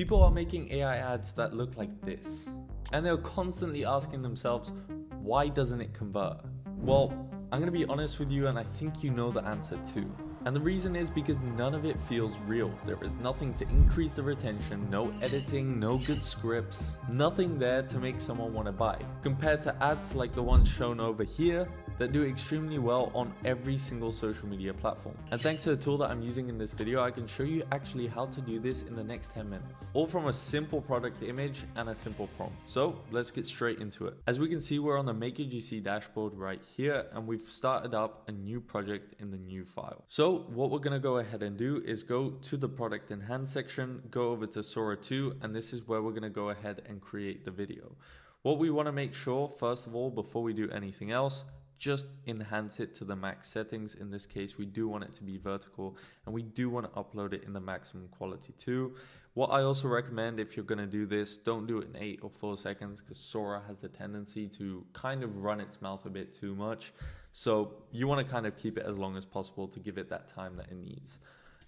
People are making AI ads that look like this, and they're constantly asking themselves, why doesn't it convert? Well, I'm gonna be honest with you, and I think you know the answer too. And the reason is because none of it feels real. There is nothing to increase the retention, no editing, no good scripts, nothing there to make someone want to buy. Compared to ads like the ones shown over here that do extremely well on every single social media platform. And thanks to the tool that I'm using in this video, I can show you actually how to do this in the next 10 minutes. All from a simple product image and a simple prompt. So let's get straight into it. As we can see, we're on the MakeUGC dashboard right here, and we've started up a new project in the new file. So what we're going to go ahead and do is go to the product enhance section, go over to Sora 2, and this is where we're going to go ahead and create the video. What we want to make sure, first of all, before we do anything else, just enhance it to the max settings. In this case, we do want it to be vertical, and we do want to upload it in the maximum quality too. What I also recommend, if you're going to do this, don't do it in 8 or 4 seconds, because Sora has the tendency to kind of run its mouth a bit too much. So you want to kind of keep it as long as possible to give it that time that it needs.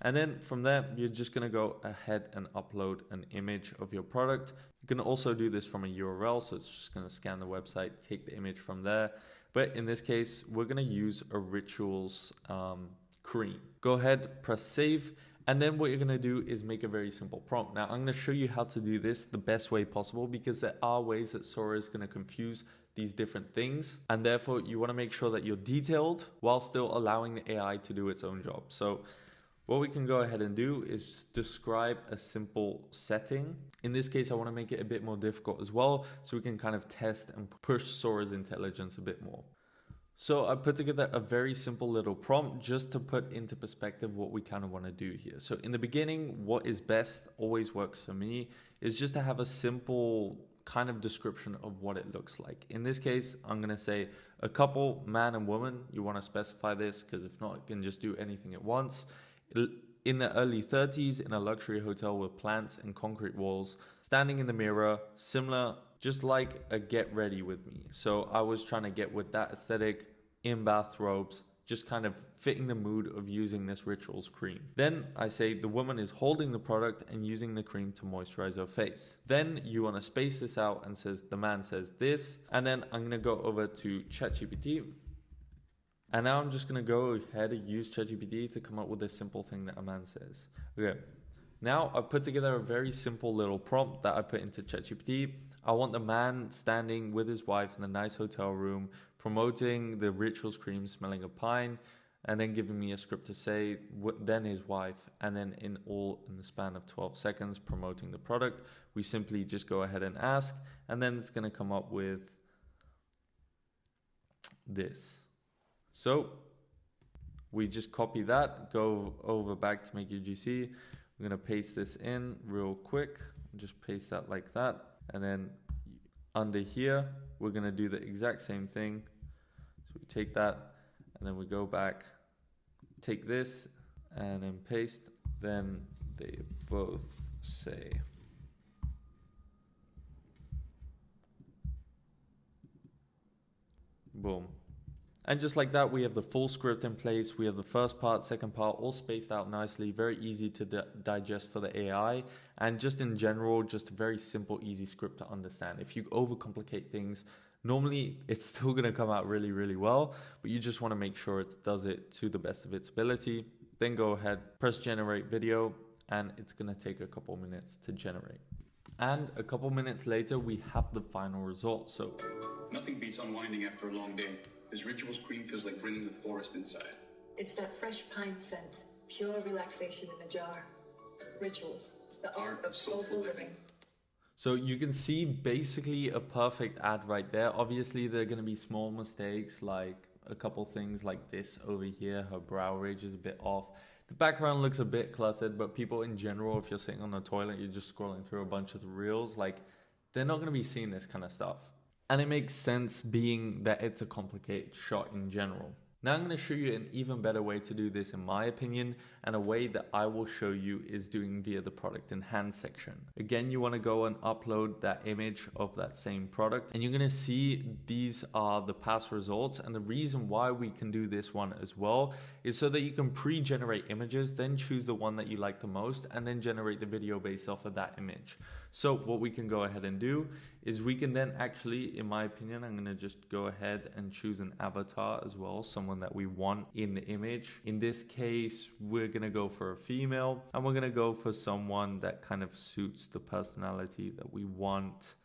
And then from there, you're just going to go ahead and upload an image of your product. You can also do this from a URL, so it's just going to scan the website, take the image from there. But in this case, we're going to use a rituals cream. Go ahead, press save. And then what you're going to do is make a very simple prompt. Now, I'm going to show you how to do this the best way possible, because there are ways that Sora is going to confuse these different things. And therefore, you want to make sure that you're detailed while still allowing the AI to do its own job. So what we can go ahead and do is describe a simple setting. In this case, I want to make it a bit more difficult as well, so we can kind of test and push Sora's intelligence a bit more. So I put together a very simple little prompt just to put into perspective what we kind of want to do here. So in the beginning, what is best, always works for me, is just to have a simple kind of description of what it looks like. In this case, I'm going to say a couple, man and woman. You want to specify this, because if not, it can just do anything at once. In the early 30s, in a luxury hotel with plants and concrete walls, standing in the mirror, similar, just like a get ready with me. So I was trying to get with that aesthetic, in bathrobes, just kind of fitting the mood of using this rituals cream. Then I say the woman is holding the product and using the cream to moisturize her face. Then you want to space this out and says the man says this. And then I'm going to go over to ChatGPT. And now I'm just going to go ahead and use ChatGPT to come up with a simple thing that a man says. Okay. Now I've put together a very simple little prompt that I put into ChatGPT. I want the man standing with his wife in a nice hotel room, promoting the rituals cream smelling of pine, and then giving me a script to say, then his wife, and then in the span of 12 seconds promoting the product. We simply just go ahead and ask, and then it's going to come up with this. So we just copy that, go over back to MakeUGC. I'm going to paste this in real quick. Just paste that like that. And then under here, we're going to do the exact same thing. So we take that, and then we go back, take this, and then paste. Then they both say. Boom. And just like that, we have the full script in place. We have the first part, second part, all spaced out nicely, very easy to digest for the AI. And just in general, just a very simple, easy script to understand. If you overcomplicate things, normally it's still going to come out really, really well, but you just want to make sure it does it to the best of its ability. Then go ahead, press generate video, and it's going to take a couple minutes to generate. And a couple minutes later, we have the final result. So nothing beats unwinding after a long day. This rituals cream feels like bringing the forest inside. It's that fresh pine scent, pure relaxation in a jar. Rituals, the art of soulful living. So you can see basically a perfect ad right there. Obviously, there are going to be small mistakes, like a couple things like this over here. Her brow ridge is a bit off. The background looks a bit cluttered, but people in general, if you're sitting on the toilet, you're just scrolling through a bunch of reels, like they're not going to be seeing this kind of stuff. And it makes sense being that it's a complicated shot in general. Now I'm going to show you an even better way to do this in my opinion, and a way that I will show you is doing via the product enhance section. Again, you want to go and upload that image of that same product, and you're going to see these are the past results. And the reason why we can do this one as well is so that you can pre-generate images, then choose the one that you like the most, and then generate the video based off of that image. So what we can go ahead and do is we can then actually, in my opinion, I'm going to just go ahead and choose an avatar as well, someone that we want in the image. In this case, we're going to go for a female, and we're going to go for someone that kind of suits the personality that we want,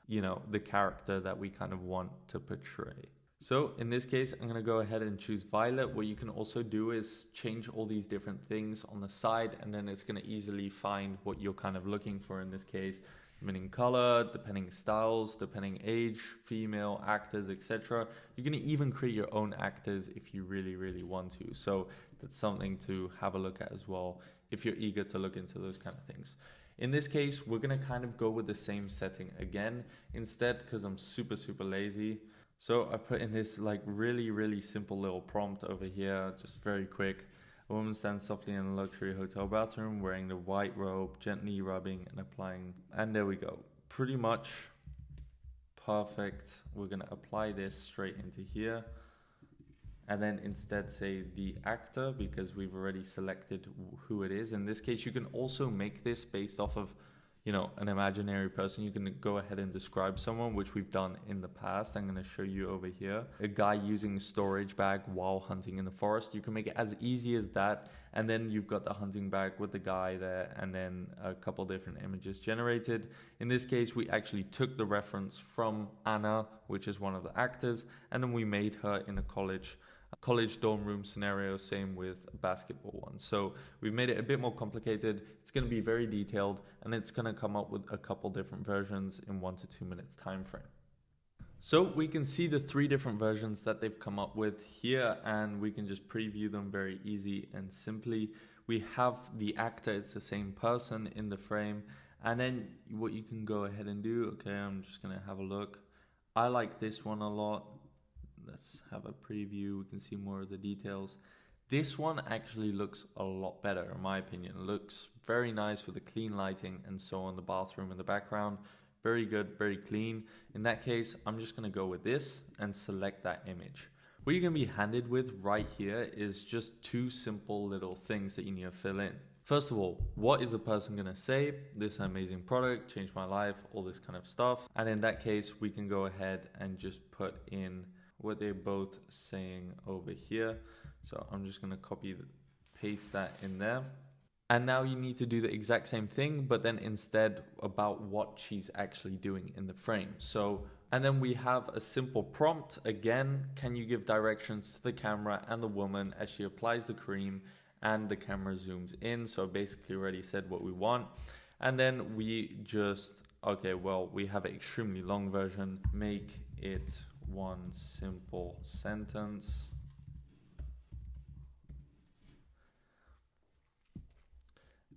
you know, the character that we kind of want to portray. So in this case, I'm going to go ahead and choose Violet. What you can also do is change all these different things on the side, and then it's going to easily find what you're kind of looking for in this case, depending color, depending styles, depending age, female, actors, etc. You're going to even create your own actors if you really want to. So that's something to have a look at as well if you're eager to look into those kind of things. In this case, we're going to kind of go with the same setting again instead, because I'm super lazy. So I put in this like really simple little prompt over here, just very quick. A woman stands softly in a luxury hotel bathroom wearing the white robe, gently rubbing and applying. And there we go. Pretty much perfect. We're going to apply this straight into here. And then instead say the actor, because we've already selected who it is. In this case, you can also make this based off of, you know, an imaginary person. You can go ahead and describe someone, which we've done in the past. I'm going to show you over here. A guy using a storage bag while hunting in the forest. You can make it as easy as that. And then you've got the hunting bag with the guy there, and then a couple different images generated. In this case, we actually took the reference from Anna, which is one of the actors, and then we made her in a college dorm room scenario, same with a basketball one. So we've made it a bit more complicated. It's going to be very detailed, and it's going to come up with a couple different versions in 1 to 2 minutes time frame. So we can see the 3 different versions that they've come up with here, and we can just preview them very easy and simply. We have the actor, it's the same person in the frame, and then what you can go ahead and do, okay, I'm just going to have a look. I like this one a lot. Let's have a preview. We can see more of the details. This one actually looks a lot better in my opinion. It looks very nice with the clean lighting and so on, the bathroom in the background. Very good, very clean. In that case, I'm just going to go with this and select that image. What you're going to be handed with right here is just 2 simple little things that you need to fill in. First of all, what is the person going to say? This amazing product changed my life, all this kind of stuff. And in that case, we can go ahead and just put in what they're both saying over here. So I'm just going to paste that in there. And now you need to do the exact same thing, but then instead about what she's actually doing in the frame. So, and then we have a simple prompt. Again, can you give directions to the camera and the woman as she applies the cream and the camera zooms in? So basically already said what we want. And then we just, okay, well, we have an extremely long version. Make it 1 simple sentence.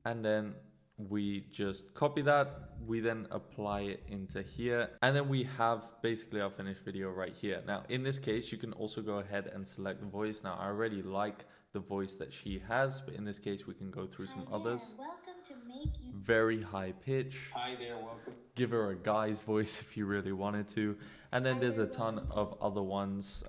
And then we just copy that. We then apply it into here. And then we have basically our finished video right here. Now, in this case, you can also go ahead and select the voice. Now, I already like the voice that she has, but in this case, we can go through some others. Welcome to MakeUGC. Very high pitch. Hi there, welcome. Give her a guy's voice if you really wanted to. And then there's a ton of other ones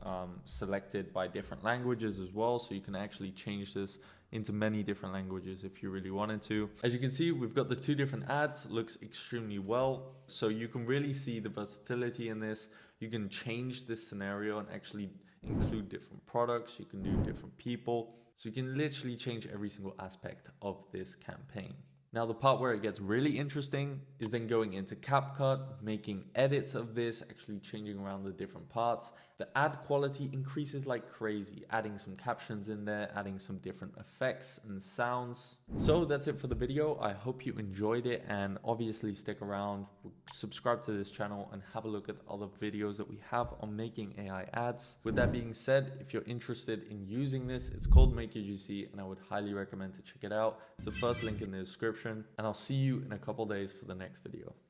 selected by different languages as well. So you can actually change this into many different languages if you really wanted to. As you can see, we've got the 2 different ads. Looks extremely well. So you can really see the versatility in this. You can change this scenario and actually include different products. You can do different people. So you can literally change every single aspect of this campaign. Now the part where it gets really interesting is then going into CapCut, making edits of this, actually changing around the different parts. The ad quality increases like crazy, adding some captions in there, adding some different effects and sounds. So that's it for the video. I hope you enjoyed it, and obviously stick around, subscribe to this channel and have a look at other videos that we have on making AI ads. With that being said, if you're interested in using this, it's called MakeUGC and I would highly recommend to check it out. It's the first link in the description, and I'll see you in a couple days for the next video.